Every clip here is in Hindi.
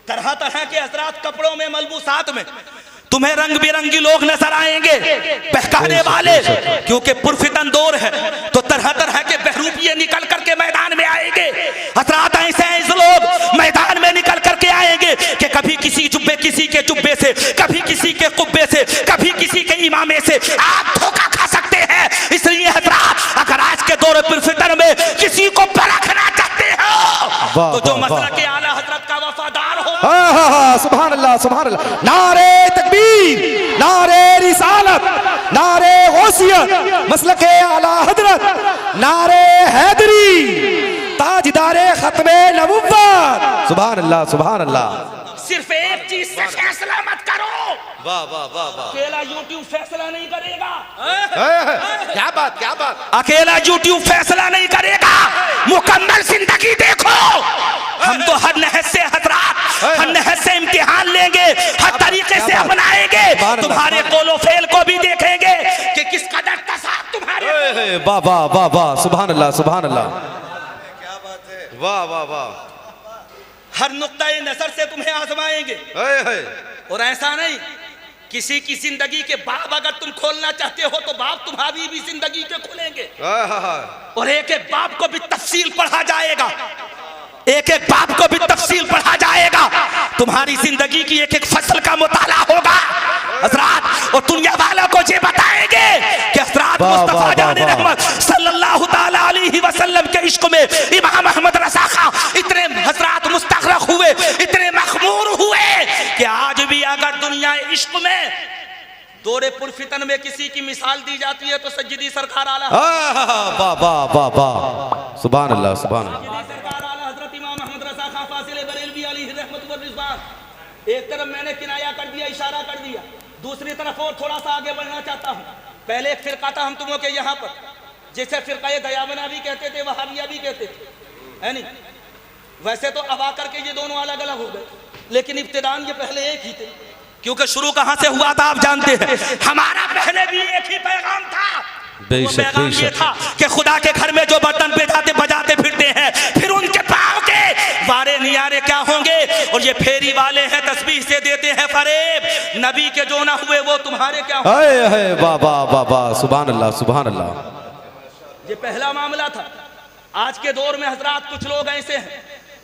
तरह तरह के हजरात कपड़ों में, मलबूसात में तुम्हें रंग बिरंगी लोग नजर आएंगे बहकाने वाले, क्योंकि पुरफितन दौर है तो तरह तरह के बहरूपिये निकल करके मैदान में आएंगे। हजरात ऐसे ऐसे लोग मैदान में निकल करके आएंगे कि कभी किसी के जुब्बे से, कभी किसी के कुब्बे से, कभी किसी के इमामे से आप धोखा खा सकते हैं। इसलिए हजरात अगर आज के दौर पुरफितन में किसी को परखना चाहते हो तो जो मसला के आला हजरत का वफादार हो। सुभान अल्लाह, सुभान अल्लाह। नारे तकबीर, नारे रिसालत, नारे गौसियत, मसलके आला हजरत, नारे हैदरी, ताजदारे खत्मे नबुव्वत। सुभान अल्लाह, सुभान अल्लाह। सिर्फ एक चीज से फैसला मत करो। वाह वाह वाह वाह। अकेला यूट्यूब फैसला नहीं करेगा। क्या बात, क्या बात। अकेला यूट्यूब फैसला नहीं करेगा। मुकम्मल जिंदगी देखो। हम तो हर नहज से हजरात, हर नहज से इम्तिहान लेंगे, हर तरीके से अपनाएंगे। तुम्हारे कोलो फेल को भी देखेंगे कि किस कदर तसाब तुम्हारे। वाह वाह वाह वाह, सुभान अल्लाह, सुभान अल्लाह। क्या बात है, वाह वाह वाह। हर नुक्ताए नजर से तुम्हें आजमाएंगे। और ऐसा नहीं, किसी की जिंदगी के बाब अगर तुम खोलना चाहते हो तो बाब तुम्हारी भी जिंदगी के खुलेंगे। और एक एक बाब को भी तफसील पढ़ा जाएगा, एक एक बाब को भी तफसील पढ़ा जाएगा। तुम्हारी जिंदगी की एक एक फसल का मुताला होगा हजरात। और दुनिया वालों को ये बताएंगे कि हजरात मुस्तफा जाने रहमत सल्लल्लाहु ताला अलैहि वसल्लम के इश्क में इमाम अहमद रज़ा खां इतने हजरात मुस्तग़रक़ हुए, इतने मखमूर हुए कि आज भी अगर दुनिया इश्क में दौरे पुरफितन में किसी की मिसाल दी जाती है तो सज्जिदी सरकार आला। वाह वाह वाह वाह, सुभान अल्लाह, सुभान अल्लाह। एक तरफ मैंने किनाया कर दिया, इशारा कर दिया, दूसरी तरफ और थोड़ा सा आगे बढ़ना चाहता हूँ। पहले एक फिरका था हम तुमों के यहाँ पर, जिसे फिरका दयाबना भी कहते थे, वहाबिया भी कहते थे, है नहीं? वैसे तो अब आकर के ये दोनों अलग अलग हो गए, लेकिन इब्तिदान ये पहले एक ही थे, क्योंकि शुरू कहाँ से हुआ था आप जानते हैं। हमारा पहले भी एक ही पैगाम था। वो पैगाम ये था कि खुदा के घर में जो बर्तन बजाते फिरते हैं, फिर उनके पाँव के वारे नियारे क्या होंगे। और ये फेरी वाले हैं, तस्बीह से देते हैं फरेब, नबी के जो ना हुए वो तुम्हारे क्या होंगे। वाह वाह वाह वाह, सुभान अल्लाह, सुभान अल्लाह। ये पहला मामला था। आज के दौर में हजरात कुछ लोग ऐसे हैं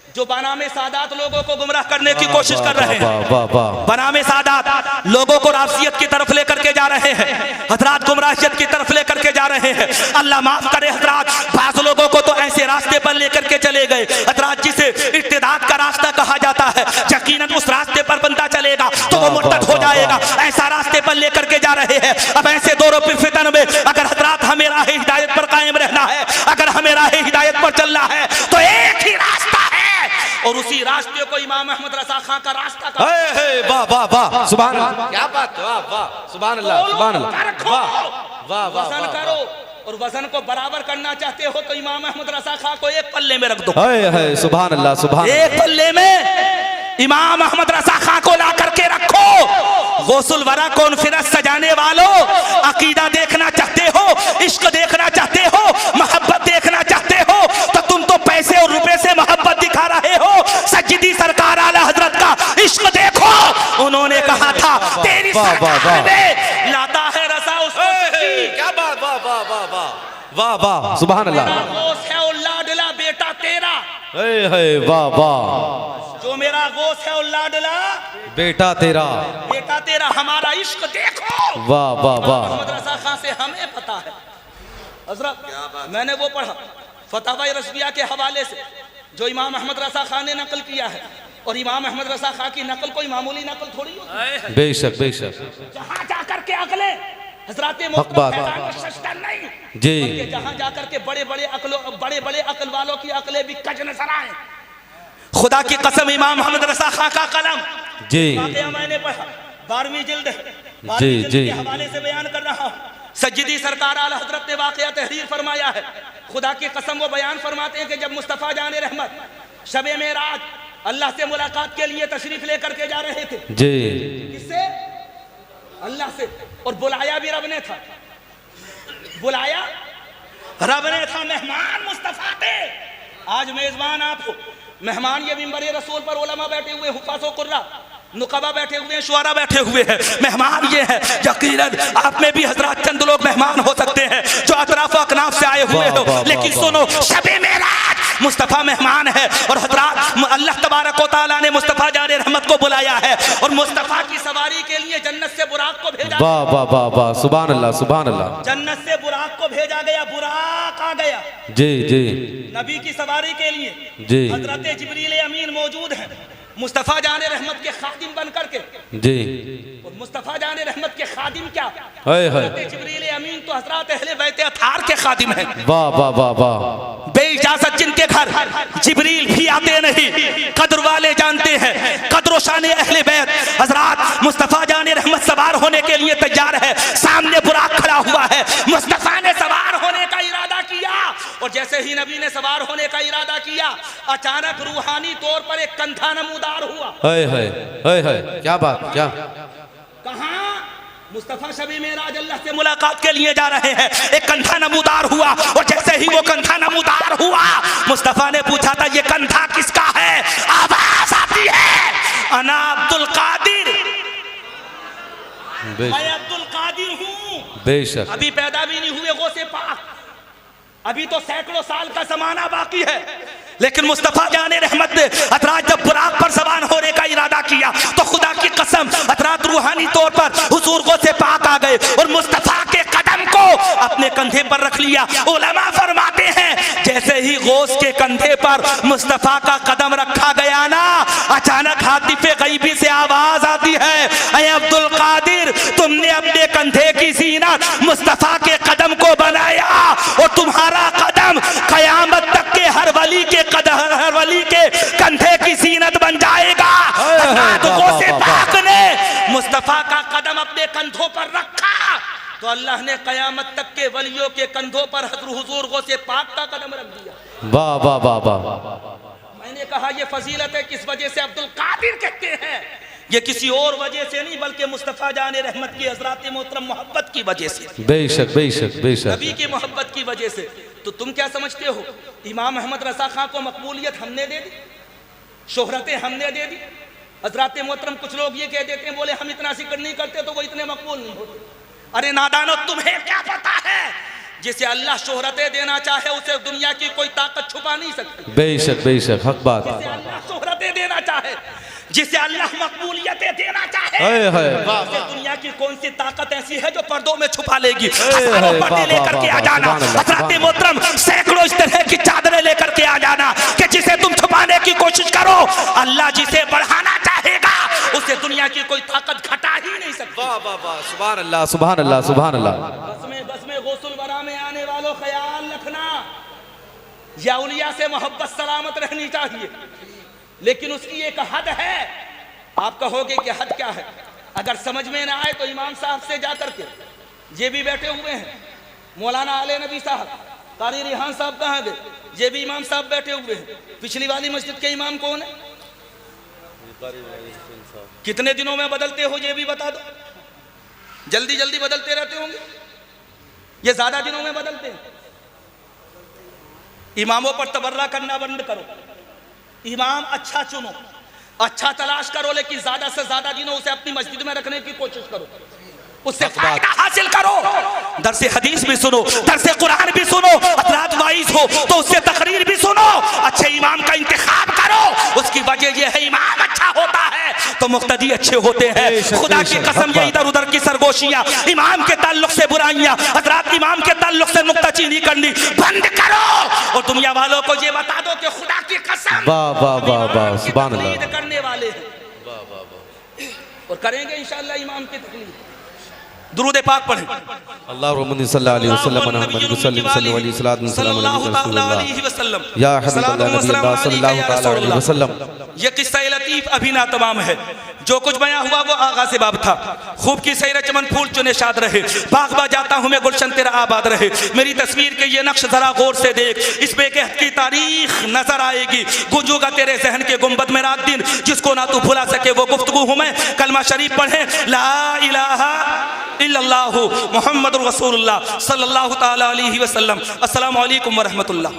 जो बनामे सादात लोगों को गुमराह करने की कोशिश कर रहे हैं। बनामे सादात लोगों को राफियत की तरफ लेकर के जा रहे हैं, हजरात गुमराहियत की तरफ लेकर के जा रहे हैं। अल्लाह माफ करे हजरात, बाज़ लोगों को तो ऐसे रास्ते पर लेकर के चले गए हजरात जिसे इर्तिदाद का रास्ता कहा जाता है। यकीनन उस रास्ते पर बंदा चलेगा तो वो मुर्तद हो जाएगा, ऐसा रास्ते पर लेकर के जा रहे हैं। अब ऐसे दौरों पर फितन में अगर हजरात हमें राह हिदायत पर कायम रहना है, अगर हमें राह हिदायत पर चलना है तो एक ही रास्ता है, और उसी रास्ते को इमाम अहमद रज़ा खां का रास्ता कहा। वाह वाह वाह, सुभान अल्लाह। क्या बात, वाह वाह, सुभान अल्लाह, सुभान अल्लाह। वाह वाह, वजन करो, और वजन को बराबर करना चाहते हो तो इमाम अहमद रज़ा खां को एक पल्ले में रख दो। सुभान अल्लाह, सुभान। एक पल्ले में इमाम अहमद रज़ा खां को ला करके रखो। गौसुल वरा कॉन्फ्रेंस सजाने वालों, अकीदा देखना चाहते हो, इश्क देखना चाहते हो, मोहब्बत देखना चाहते हो तो तुम तो पैसे और रुपए से मोहब्बत दिखा रहे हो। सज्जिदी सरकार आला हजरत का इश्क देखो। उन्होंने कहा था तेरी सरकार में लाता है रसा उसको। क्या बात, वाह वाह वाह वाह वाह वाह, सुभान अल्लाह। गोश है और लाडला बेटा तेरा। वाह वाह। जो मेरा गोश है और लाडला बेटा तेरा, बेटा तेरा, हमारा इश्क देखो। वाह वाह वाह। अहमद रज़ा खां से हमें पता है हजरत, मैंने वो पढ़ा फतवा रज़विया के हवाले से जो इमाम अहमद रज़ा खां ने नकल किया है। और इमाम अहमद रज़ा खां की नकल कोई मामूली नकल थोड़ी होती है। बेशक बेशक। जहां जाकर के अगले हजरात नहीं जी, जहां जाकर के बड़े बड़े अकल वालों की अकलें भी कज नजर आए। खुदा की कसम इमाम अहमद रज़ा खां का कलम जी मैंने पढ़ा, 12वीं जिल्द के हवाले से बयान कर रहा हूँ। सज्जिदी सरकार आला हजरत ने वाक़या तहरीर फरमाया है। खुदा की कसम वो बयान फरमाते हैं कि जब मुस्तफ़ा जाने रहमत शबे मेराज अल्लाह से मुलाकात के लिए तशरीफ लेकर के जा रहे थे जी, किससे? अल्लाह से। और बुलाया भी रब ने था, बुलाया रब ने था। मेहमान मुस्तफ़ा थे, आज मेजबान आप हो। मेहमान ये मिंबर रसूल पर उलमा बैठे हुए, हुफ़ाज़ व कुर्रा, नुक़बा बैठे हुए हैं, शुआरा बैठे हुए हैं। मेहमान ये है, यकीनन आप में भी हजरात चंद लोग मेहमान हो सकते हैं जो अतराफ अकनाफ से आए हुए हो, लेकिन सुनो, शबे मेराज मुस्तफ़ा मेहमान है और हजरात अल्लाह तबारक व तआला ने मुस्तफ़ा जान रहमत को बुलाया है और मुस्तफ़ा की सवारी के लिए जन्नत से बुराक को भेजा। वाह वाह वाह वाह, सुभान अल्लाह सुभान अल्लाह। जन्नत से बुराक को भेजा गया, बुराक आ गया जी जी, नबी की सवारी के लिए जी। हजरत जिब्रील अमीन मौजूद है मुस्तफ़ा जान रहमत के खादिम बन करके जी। और मुस्तफ़ा जान रहमत के खादिम क्या, हाय जिब्रील अमीन तो हजरत अहले बैत अतार के खादिम है। वाह वाह वाह वाह, बेइजाजत जिनके घर जिब्रील भी आते नहीं, कद्र वाले जानते हैं, कद्र शान अहले बैत। हजरत मुस्तफ़ा जान रहमत सवार होने के लिए तैयार है, सामने बुराक खड़ा हुआ है। मुस्तफ़ा ने सवार होने का इरादा किया और जैसे ही नबी ने सवार होने का इरादा किया, अचानक रूहानी तौर पर एक कंधा नमूदार हुआ। हाय हाय हाय हाय, क्या बात, क्या कहाँ मुस्तफ़ा शबी मेराज अल्लाह से मुलाकात के लिए जा रहे हैं, एक कंधा नमूदार हुआ और जैसे ही वो कंधा नमूदार हुआ, मुस्तफ़ा ने पूछा था ये कंधा किसका है? आवाज आती है, अना अब्दुल कादिर, मैं अब्दुल कादिर हूँ। बेशक, अभी पैदा भी नहीं हुए गौसे पाक, अभी तो सैकड़ों साल का जमाना बाकी है, लेकिन मुस्तफ़ा जाने रहमत ने हजरात जब बुराक पर सवार होने का इरादा किया तो खुदा की कसम हजरात रूहानी तौर पर हुजूर गौसे पाक आ गए और मुस्तफ़ा के कदम को अपने कंधे पर रख लिया। उलमा फरमाते हैं जैसे ही गौस के कंधे पर मुस्तफ़ा का कदम रखा गया ना, अचानक हातिफे गैबी से आवाज आती है, ऐ अब्दुल कादिर, तुमने अपने कंधे की जीनत मुस्तफ़ा के कदम को बनाया और तुम्हारा कदम कयामत तक के हर वली के कंधे की जीनत बन जाएगा। गौसे पाक ने मुस्तफ़ा का कदम अपने कंधों पर रखा तो अल्लाह ने कयामत तक के वलियों के कंधों पर हुजूर गौसे पाक का कदम रख दिया। वाह वाह वाह वाह। मैंने कहा ये फजीलत है किस वजह से अब्दुल कादिर कहते हैं, ये किसी और वजह से नहीं बल्कि मुस्तफ़ा जाने रहमत की हजरत मोहतरम मोहब्बत की वजह से, बेशक बेशक बेशक, नबी की मोहब्बत की वजह से। तो तुम क्या समझते हो इमाम अहमद रजा खां को मकबूलियत हमने दे दी, शोहरतें हमने दे दी? हजरत मोहतरम कुछ लोग ये कह देते हैं, बोले हम इतना जिक्र नहीं करते तो वो इतने मकबूल नहीं होते। अरे नादानो, तुम्हें क्या पता है, जिसे अल्लाह शोहरतें देना चाहे उसे दुनिया की कोई ताकत छुपा नहीं सकती। बेशक बेशक, हक बात। जिसे अल्लाह शोहरतें देना चाहे, जिसे अल्लाह मकबूलियतें देना चाहे, उसे दुनिया की कौन सी ताकत ऐसी है जो पर्दों में छुपा लेगी? पर्दे लेकर के आ जाना हजरत मोहतरम, सैकड़ों इस तरह की चादरें लेकर के आ जाना कि जिसे तुम छुपाने की कोशिश करो, अल्लाह जिसे बढ़ाना चाहेगा उसे दुनिया की कोई ताकत घटा ही नहीं सकती। वाह वाह वाह, सुभान अल्लाह सुभान अल्लाह सुभान अल्लाह। बस में गौसुल वरा में आने वालों ख्याल रखना, या औलिया से मोहब्बत सलामत रहनी चाहिए, लेकिन उसकी एक हद है। आप कहोगे कि हद क्या है? अगर समझ में ना आए तो इमाम साहब से जाकर के, ये भी बैठे हुए हैं मौलाना आले नबी साहब, कारी रिहान साहब कहाँ गए? ये भी इमाम साहब बैठे हुए हैं। पिछली वाली मस्जिद के इमाम कौन है? कितने दिनों में बदलते हो ये भी बता दो। जल्दी जल्दी बदलते रहते होंगे, ये ज्यादा दिनों में बदलते हैं। इमामों पर तबर्रा करना बंद करो, इमाम अच्छा चुनो, अच्छा तलाश करो, लेकिन ज्यादा से ज्यादा दिनों उसे अपनी मस्जिद में रखने की कोशिश करो, उससे फायदा हासिल करो। दरसे हदीस भी सुनो, दरसे कुरान भी सुनो, हजरात वाइज हो तो उससे तकरीर भी सुनो। अच्छे इमाम का इंतखाब करो, उसकी वजह यह है इमाम अच्छा होता है तो मुक्तदी अच्छे होते हैं। खुदा की कसम, ये इधर उधर की सरगोशियां, इमाम के ताल्लुक से बुराइयां, हजरात इमाम के ताल्लुक से नुक्ताचीनी करनी बंद करो और दुनिया वालों को ये बता दो कि खुदा की कसम, वाह वाह वाह वाह, सुभान अल्लाह, करने वाले हैं और करेंगे इंशाअल्लाह इमाम की तकलीफ। दुरूद पाक पढ़ें। अल्लाहुम्मा सल्ली अलैहि वसल्लम मुहम्मद सल्लल्लाहु अलैहि वसल्लम या हबीबल्लाह नबी अल्लाह सल्लल्लाहु तआला अलैहि वसल्लम। ये किस्सा लतीफ अभी ना तमाम है, जो कुछ बयां हुआ वो आगाज़ बाब था। खूब की सैर चमन फूल चुने शाद रहे, बाग बा जाता हूँ मैं गुलशन तेरा आबाद रहे। मेरी तस्वीर के ये नक्श जरा गौर से देख, इस बेकहत की तारीख नजर आएगी। गुंजूगा तेरे जहन के गुंबद में रात दिन, जिसको ना तू भुला सके वो गुफ्तगू हूँ मैं। कलमा शरीफ पढ़े, ला इलाहा इल्लल्लाहु मुहम्मदुर रसूलुल्लाह सल्लल्लाहु तआला अलैहि वसल्लम। अस्सलामु अलैकुम व रहमतुल्लाह।